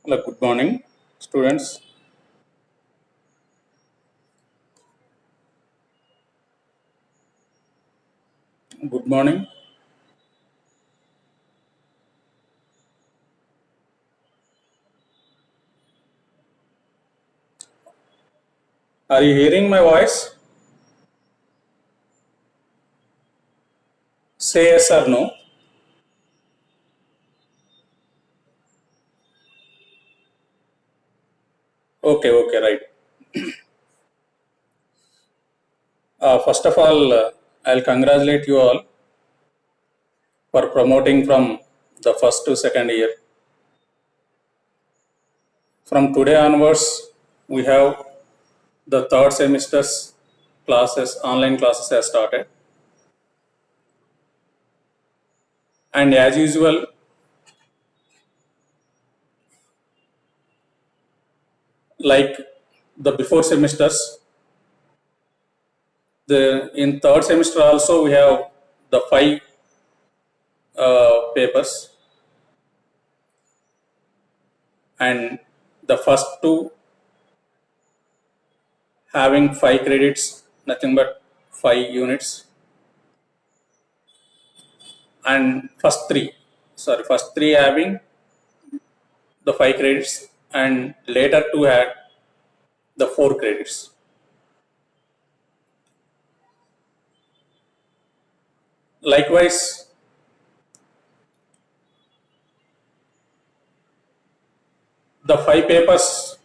Good morning, students. Good morning. Are you hearing my voice? Say yes or no. Okay, right. First of all, I'll congratulate you all for promoting from the first to second year. From today onwards, we have the third semester's classes, online classes have started. And as usual, like the before semesters, the in third semester also we have the five papers, and the first two having 5 credits, nothing but 5 units, and first three having the 5 credits, and later two had the 4 credits. Likewise, the 5 papers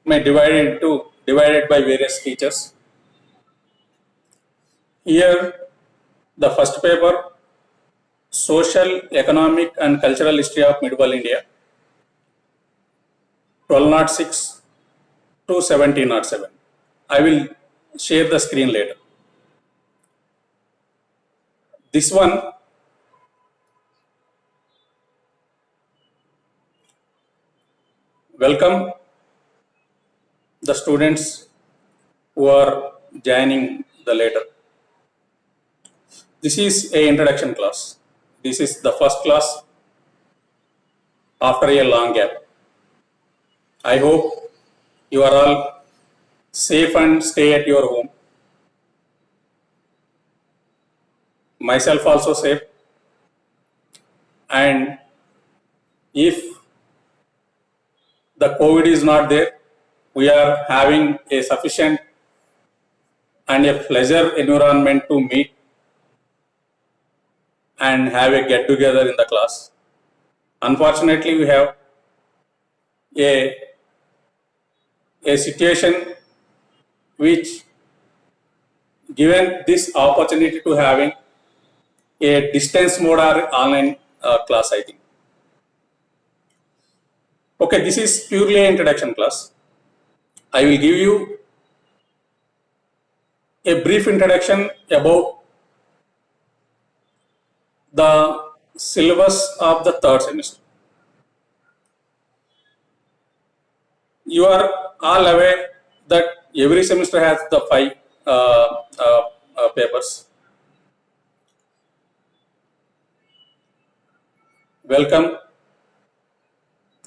may divided by various teachers. Here, the first paper, Social, Economic and Cultural History of Medieval India, 1206 to 1707. I will share the screen later. This one, welcome the students who are joining the later. This is a introduction class. This is the first class after a long gap. I hope you are all safe and stay at your home. Myself also safe. And if the COVID is not there, we are having a sufficient and a pleasure environment to meet and have a get together in the class. Unfortunately, we have a, a situation which given this opportunity to having a distance mode or online class, I think. Okay, this is purely an introduction class. I will give you a brief introduction about the syllabus of the third semester. You are all aware that every semester has the 5 papers. Welcome,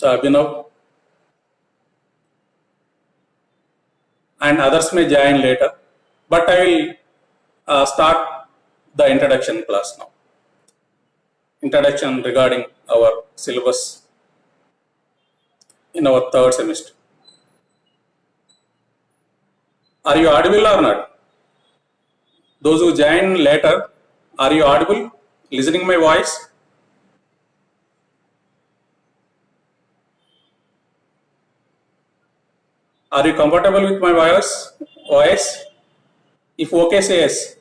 Abhinav, and others may join later, but I will start the introduction class now. Introduction regarding our syllabus in our third semester. Are you audible or not? Those who join later, are you audible? Listening my voice? Are you comfortable with my voice? If okay, say yes.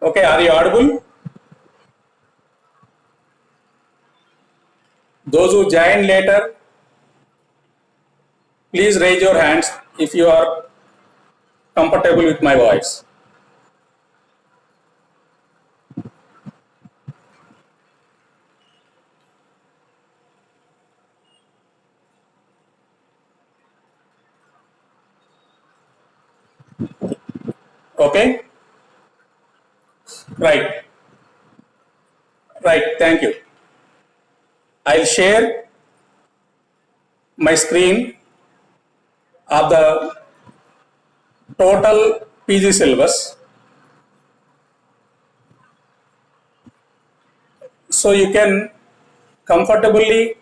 Okay, are you audible? Those who join later, Please raise your hands if you are comfortable with my voice. Okay? Right. Right. Thank you. I'll share my screen of the total PG syllabus. So you can comfortably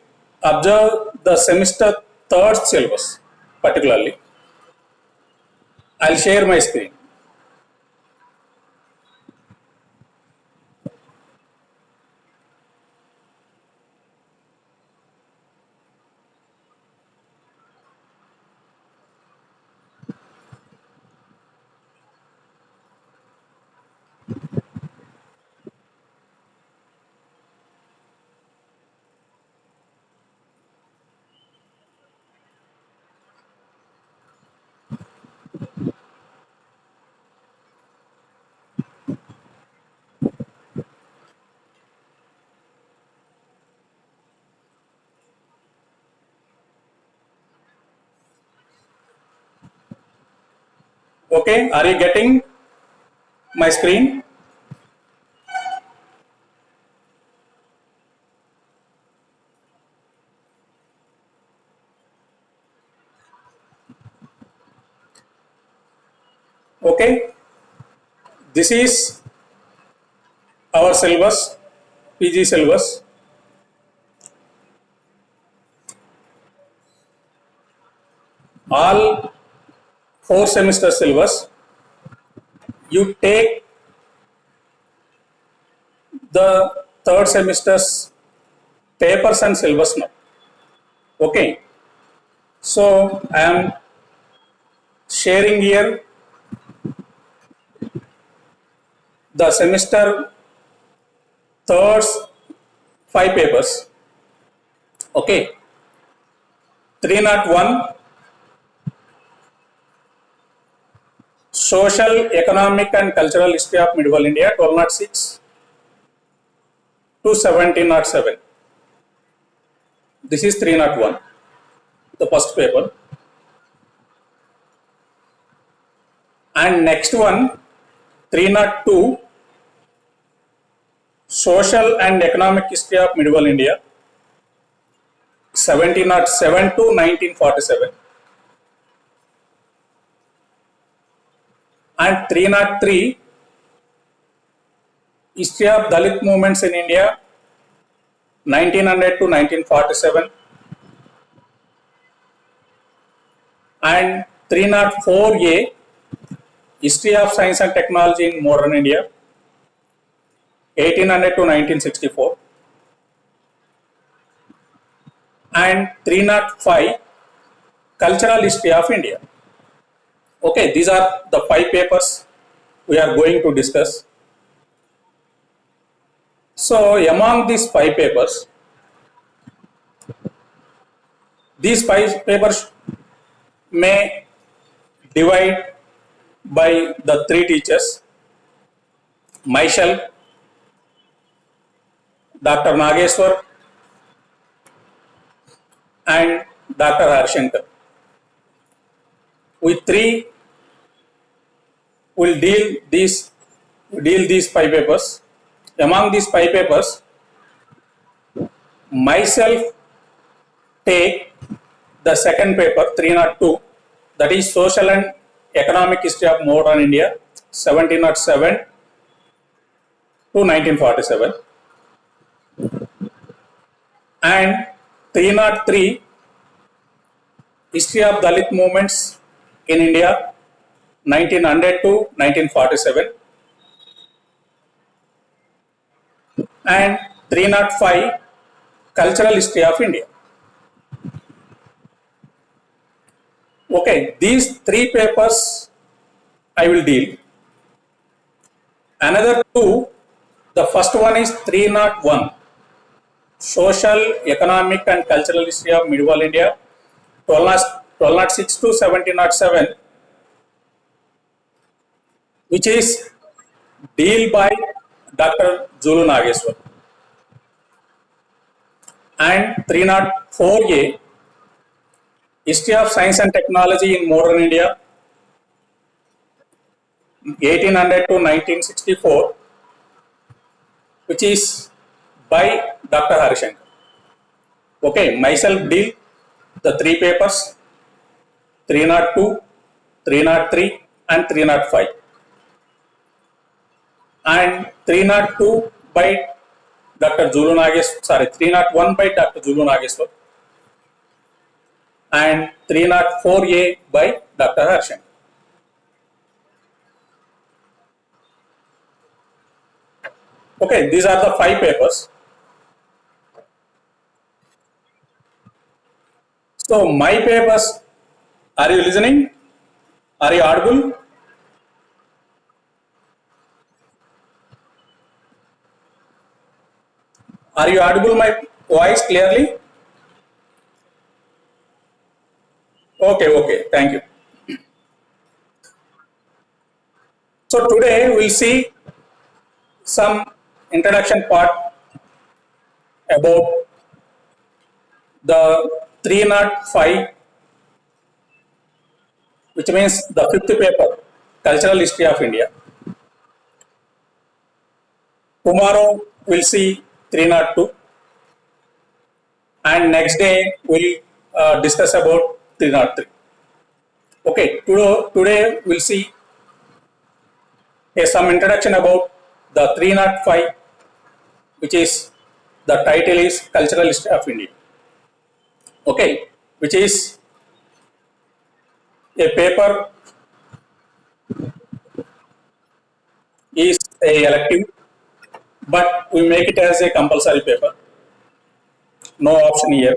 observe the semester third syllabus particularly. I'll share my screen. Okay, are you getting my screen? Okay, this is our syllabus, PG syllabus. All 4 semester syllabus. You take the third semester's papers and syllabus now. Okay, so I am sharing here the semester third's 5 papers. Okay, 301 Social, Economic and Cultural History of Medieval India, 1206 to 1707. This is 301, the first paper. And next one, 302 Social and Economic History of Medieval India, 1707 to 1947. And 303 History of Dalit Movements in India, 1900 to 1947. And 304A History of Science and Technology in Modern India, 1800 to 1964. And 305 Cultural History of India. Okay, these are the 5 papers we are going to discuss. So among these 5 papers, these 5 papers may divide by the 3 teachers, myself, Dr. Nageswar and Dr. Harshankar. We 3 will deal these 5 papers. Among these 5 papers, myself take the second paper, 302, that is Social and Economic History of Modern India, 1707 to 1947. And 303 History of Dalit Movements in India, 1900 to 1947. And 305 Cultural History of India. Okay, these 3 papers I will deal. Another 2, the first one is 301 Social, Economic and Cultural History of Medieval India, 1206 to 1707, which is deal by Dr. Zulu Nageswar, and 304A, History of Science and Technology in Modern India, 1800 to 1964, which is by Dr. Harishankar. Okay, myself deal the three papers, 302, 303, and 305. And 302 by Dr. Zulu Nageswar, sorry, 301 by Dr. Zulu Nageswar, and 304A by Dr. Harshan. Okay, these are the five papers. So my papers, are you listening? Are you audible? Are you audible my voice clearly? Okay, okay, thank you. So today we'll see some introduction part about the 305, which means the fifth paper, Cultural History of India. Tomorrow we'll see 302, and next day we'll discuss about 303. Okay, today we'll see some introduction about the 305, which is the title is Cultural History of India. Okay, which is a paper is a elective, but we make it as a compulsory paper. No option here.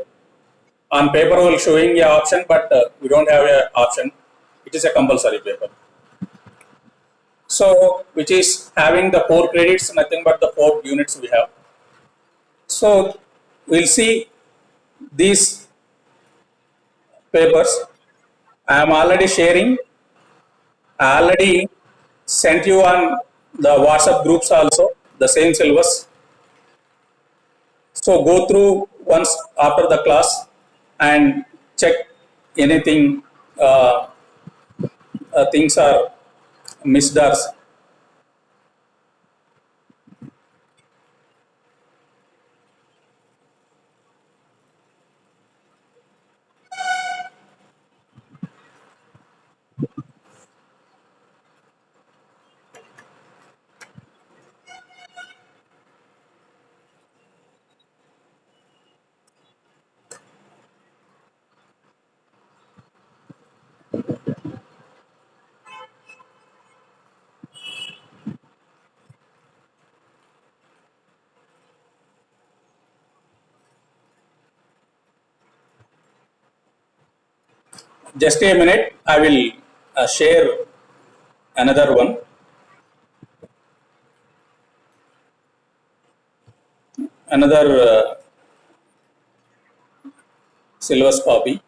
On paper we're showing a option, but we don't have a option. It is a compulsory paper. So, which is having the 4 credits, nothing but the 4 units we have. So, we'll see these papers. I am already sharing. I already sent you on the WhatsApp groups also the same syllabus. So go through once after the class and check anything things are missed or just a minute. I will share another one, another syllabus copy.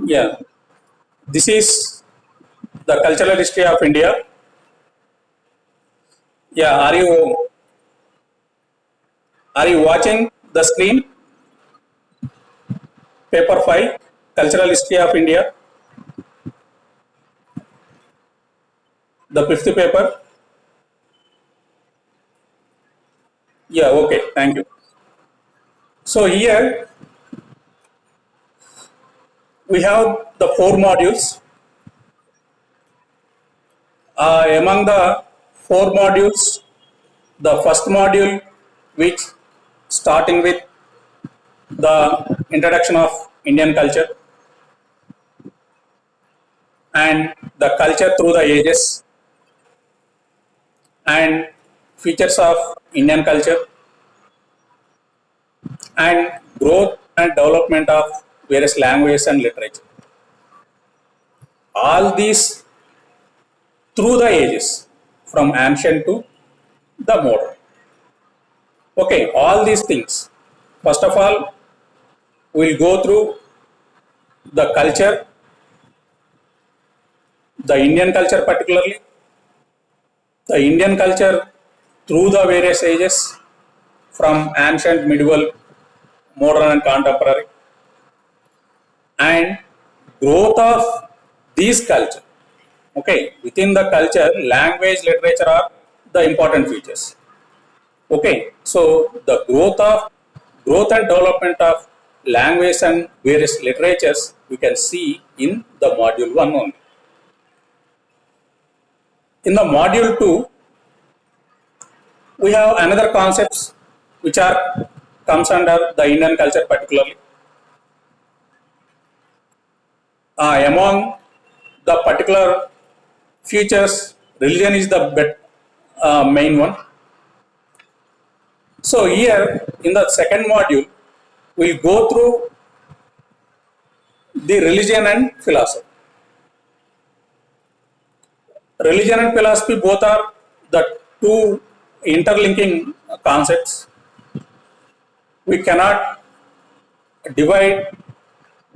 Yeah, this is the cultural history of India. Yeah, are you watching the screen? Paper 5, Cultural History of India, the fifth paper. Yeah, okay, thank you. So here we have the four modules. Among the four modules, the first module, which starting with the introduction of Indian culture and the culture through the ages and features of Indian culture and growth and development of various languages and literature. All these through the ages, from ancient to the modern. Okay, all these things. First of all, we'll go through the culture, the Indian culture particularly, the Indian culture through the various ages, from ancient, medieval, modern, and contemporary, and growth of these culture. Okay, within the culture, language, literature are the important features. Okay, so the growth and development of language and various literatures we can see in the module 1 only. In the module 2, we have another concepts which are comes under the Indian culture particularly. Among the particular features, religion is the main one. So here in the second module, we'll go through the religion and philosophy. Religion and philosophy both are the two interlinking concepts. We cannot divide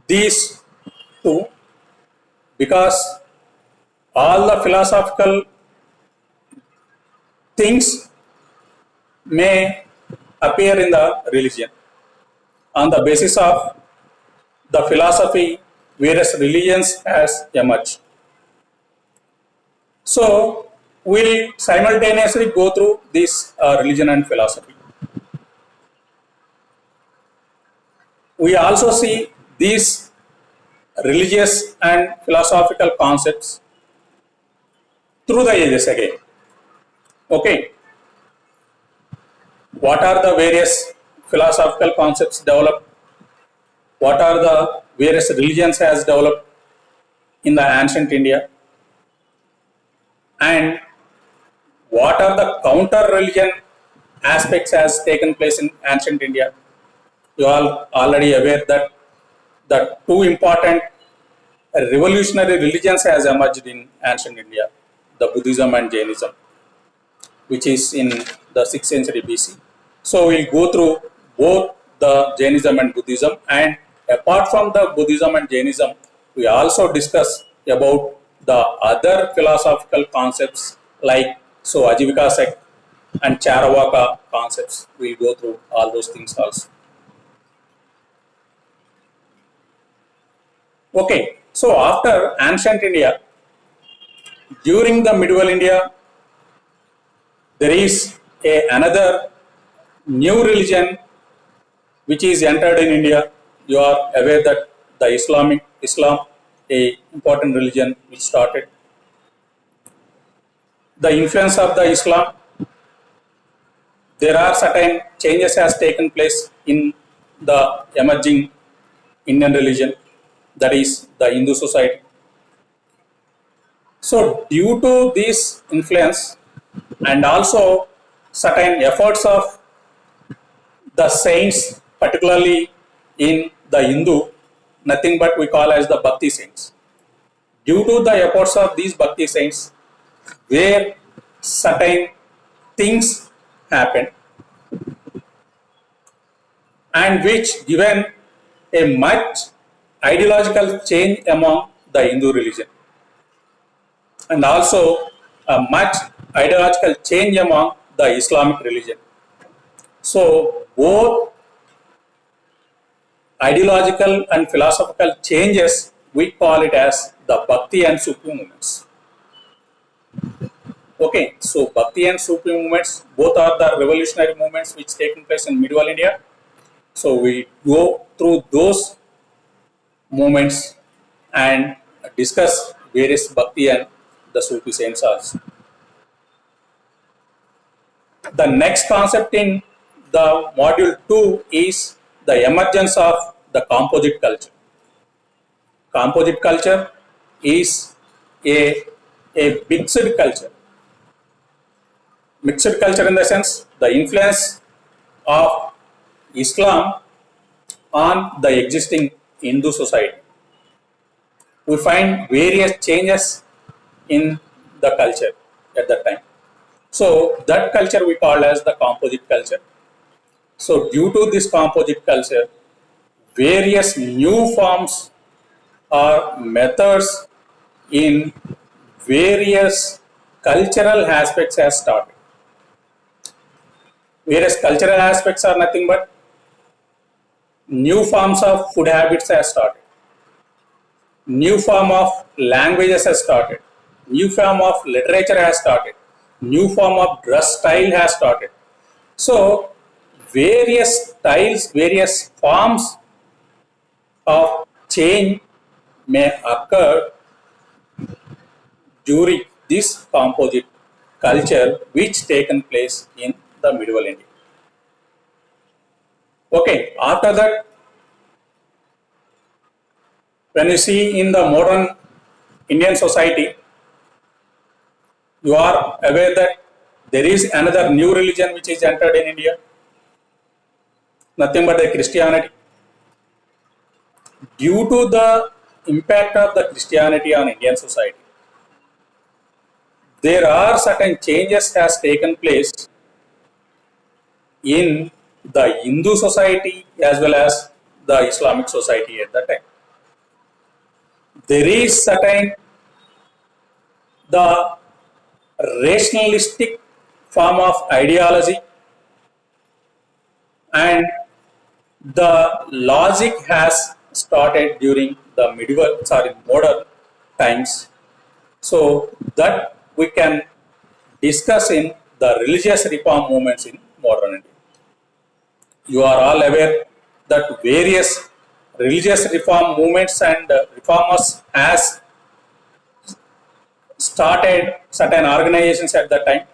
these two because all the philosophical things may appear in the religion. On the basis of the philosophy, various religions has emerged. So we'll simultaneously go through this religion and philosophy. We also see these religious and philosophical concepts through the ages again. Okay, what are the various philosophical concepts developed? What are the various religions has developed in the ancient India? And what are the counter religion aspects has taken place in ancient India? You are already aware that the two important revolutionary religions has emerged in ancient India, the Buddhism and Jainism, which is in the 6th century BC. So we'll go through both the Jainism and Buddhism, and apart from the Buddhism and Jainism, we also discuss about the other philosophical concepts like Ajivika sect and Charavaka concepts. We'll go through all those things also. Okay, so after ancient India, during the medieval India, there is another new religion which is entered in India. You are aware that the Islam, a important religion which started. The influence of the Islam, there are certain changes has taken place in the emerging Indian religion, that is the Hindu society. So due to this influence and also certain efforts of the saints, particularly in the Hindu, nothing but we call as the Bhakti saints. Due to the efforts of these Bhakti saints, where certain things happen and which given a much ideological change among the Hindu religion, and also a much ideological change among the Islamic religion. So both ideological and philosophical changes, we call it as the Bhakti and Sufi movements. Okay, so Bhakti and Sufi movements both are the revolutionary movements which taken place in medieval India. So we go through those movements and discuss various Bhakti and the Sufi saints also. The next concept in the module 2 is the emergence of the composite culture. Composite culture is a mixed culture. Mixed culture in the sense the influence of Islam on the existing Hindu society. We find various changes in the culture at that time. So that culture we call as the composite culture. So due to this composite culture, various new forms or methods in various cultural aspects has started. Various cultural aspects are nothing but new forms of food habits has started. New form of languages has started. New form of literature has started. New form of dress style has started. So various styles, various forms of change may occur during this composite culture which taken place in the medieval India. Okay, after that, when you see in the modern Indian society, you are aware that there is another new religion which is entered in India, nothing but the Christianity. Due to the impact of the Christianity on Indian society, there are certain changes has taken place in the Hindu society as well as the Islamic society at that time. There is certain the rationalistic form of ideology and the logic has started during the modern times. So that we can discuss in the religious reform movements in modern India. You are all aware that various religious reform movements and reformers has started certain organizations at that time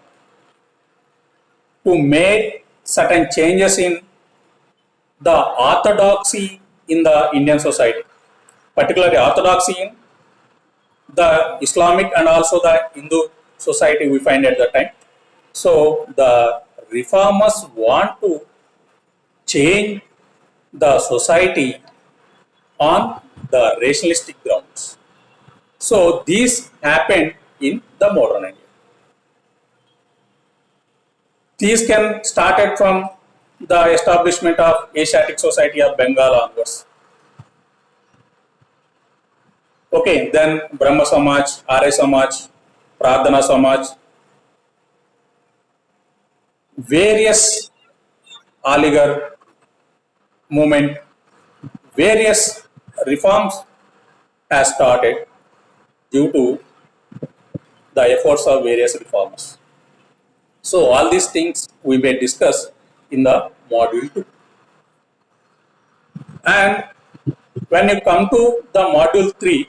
to make certain changes in the orthodoxy in the Indian society, particularly orthodoxy in the Islamic and also the Hindu society we find at that time. So the reformers want to change the society on the rationalistic grounds. So this happened in the modern India. These can started from the establishment of Asiatic Society of Bengal onwards. Okay, then Brahma Samaj, Arya Samaj, Pradhana Samaj, various Aligarh movement, various reforms has started due to the efforts of various reformers. So all these things we may discuss in the module 2. And when you come to the module 3,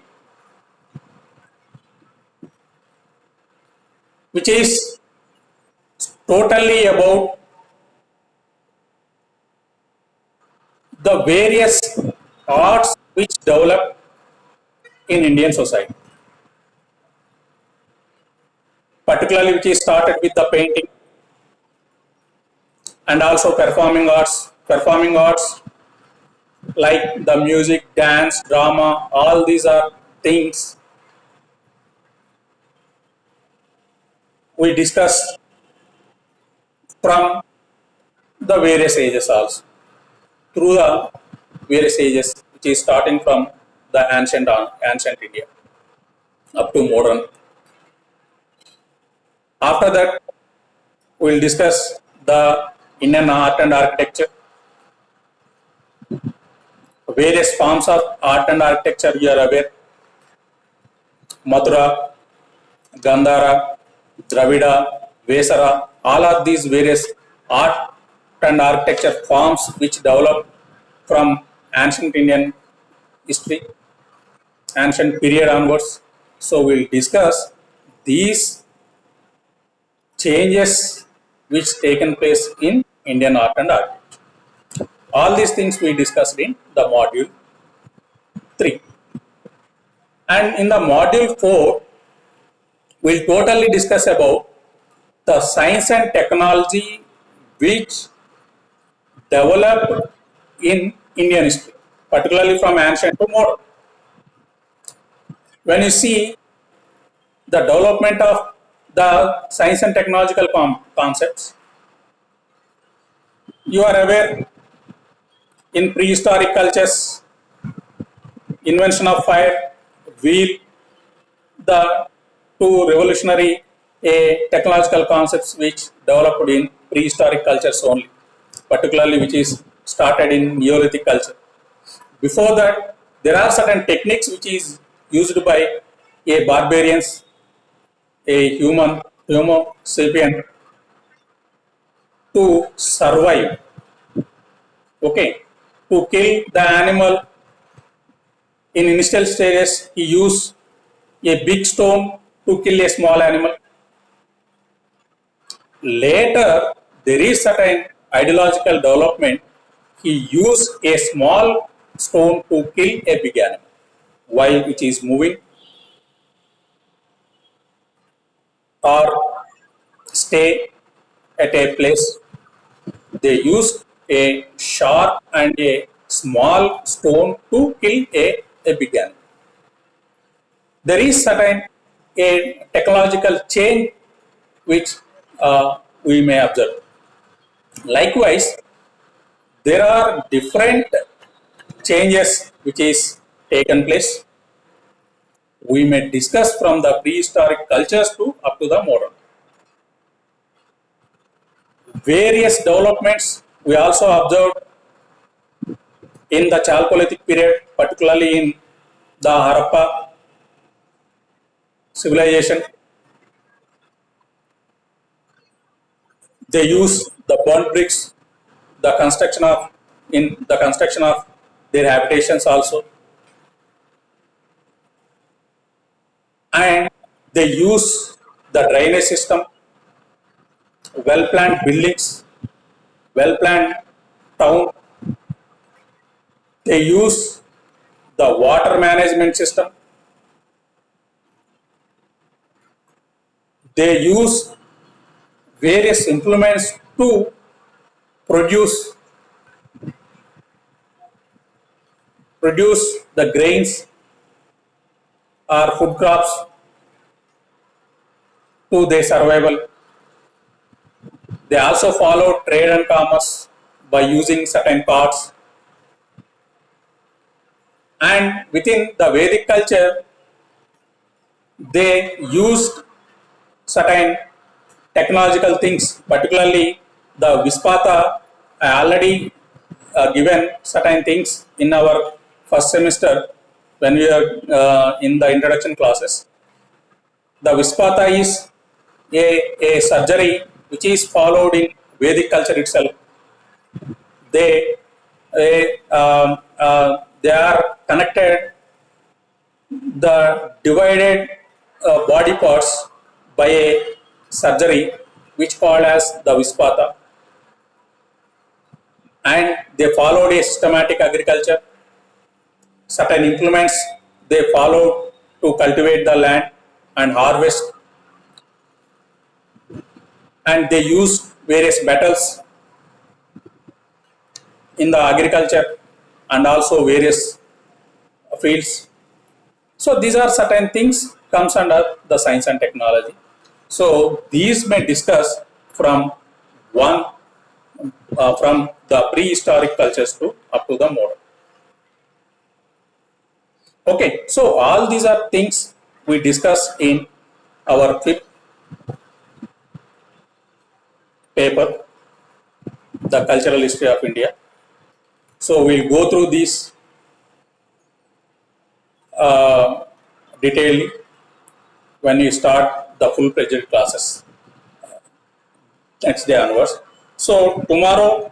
which is totally about the various arts which develop in Indian society, particularly which is started with the painting and also performing arts. Performing arts like the music, dance, drama, all these are things we discuss from the various ages also, through the various ages, which is starting from the ancient India up to modern. After that, we will discuss the Indian art and architecture, various forms of art and architecture you are aware: Mathura, Gandhara, Dravida, Vesara, all of these various art and architecture forms which developed from ancient Indian history, ancient period onwards. So we'll discuss these changes which taken place in Indian art and architecture. All these things we discussed in the module 3. And in the module 4, we'll totally discuss about the science and technology which developed in Indian history, particularly from ancient to modern. When you see the development of the science and technological concepts, you are aware in prehistoric cultures, invention of fire, wheel, the two revolutionary technological concepts which developed in prehistoric cultures only, particularly which is started in Neolithic culture. Before that, there are certain techniques which is used by a barbarians, a human, Homo sapien, to survive. Okay, to kill the animal in initial stages, he used a big stone to kill a small animal. Later, there is certain ideological development. He used a small stone to kill a big animal while it is moving or stay at a place. They used a sharp and a small stone to kill a big animal. There is certain a technological change which we may observe. Likewise, there are different changes which is taken place. We may discuss from the prehistoric cultures to up to the modern. Various developments we also observed in the Chalcolithic period, particularly in the Harappa civilization. They use the burnt bricks, the construction of their habitations also, and they use the drainage system, well planned buildings, well planned town. They use the water management system. They use various implements to produce produce the grains or food crops to their survival. They also follow trade and commerce by using certain carts. And within the Vedic culture, they used certain technological things, particularly the Vispata. I already given certain things in our first semester when we are in the introduction classes. The Vispata is a surgery which is followed in Vedic culture itself. They they are connected the divided body parts by a surgery which called as the Vispata, and they followed a systematic agriculture. Certain implements they followed to cultivate the land and harvest, and they used various metals in the agriculture and also various fields. So these are certain things comes under the science and technology. So these may discuss from one from the prehistoric cultures to up to the modern. Okay, so all these are things we discuss in our fifth paper, the cultural history of India. So we'll go through these uh, detailedly when we start the full-fledged classes next day onwards. So tomorrow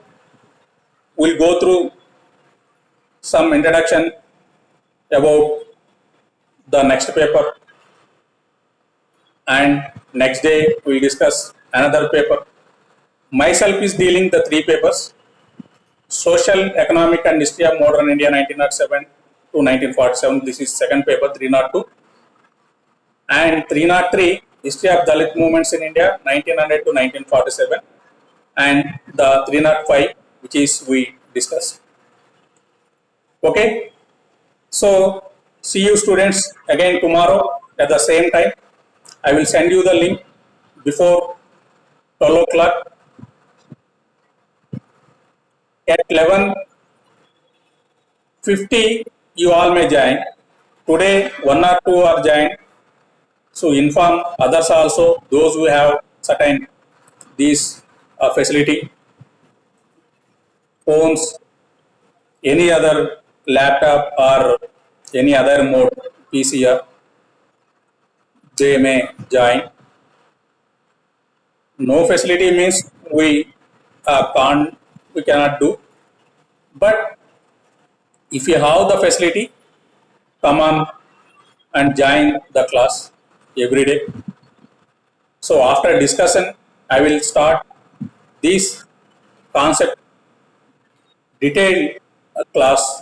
we'll go through some introduction about the next paper, and next day we'll discuss another paper. Myself is dealing the three papers: Social, Economic and History of Modern India 1907 to 1947. This is second paper, 302. And 303, History of Dalit Movements in India 1900 to 1947. And the 305, which is we discussed. Okay, so see you students again tomorrow at the same time. I will send you the link before 12 o'clock. At 11:50, you all may join. Today, one or two are joined. So inform others also, those who have certain this facility, phones, any other laptop or any other mode PC, they may join. No facility means we cannot do. But if you have the facility, come on and join the class every day. So after discussion, I will start this concept detailed class.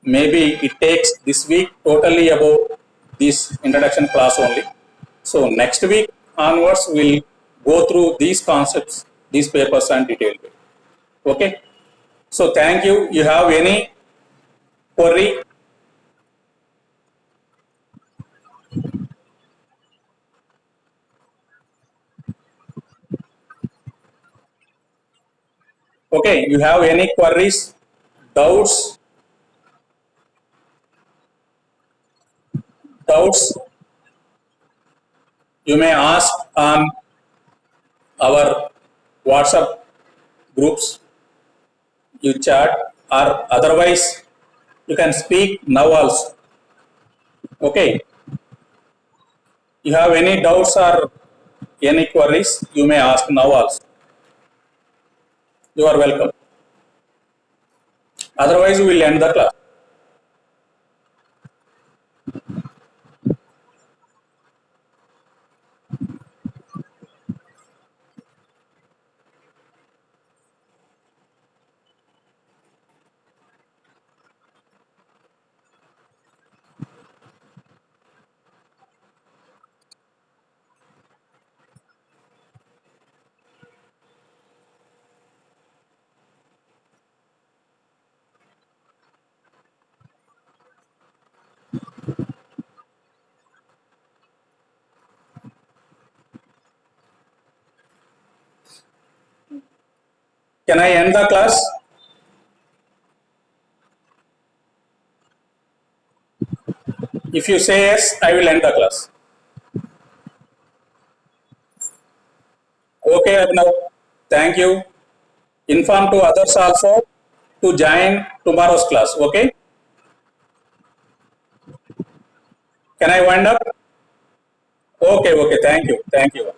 Maybe it takes this week totally about this introduction class only. So next week onwards, we'll go through these concepts, these papers and detailed. Okay. So thank you. You have any query? Okay. You have any queries, doubts, doubts? You may ask on our WhatsApp groups. You chat, or otherwise you can speak now also. Okay. You have any doubts or any queries, you may ask now also. You are welcome. Otherwise, we will end the class. Can I end the class? If you say yes, I will end the class. Okay, Abhinav. Thank you. Inform to others also to join tomorrow's class. Okay. Can I wind up? Okay. Okay. Thank you. Thank you.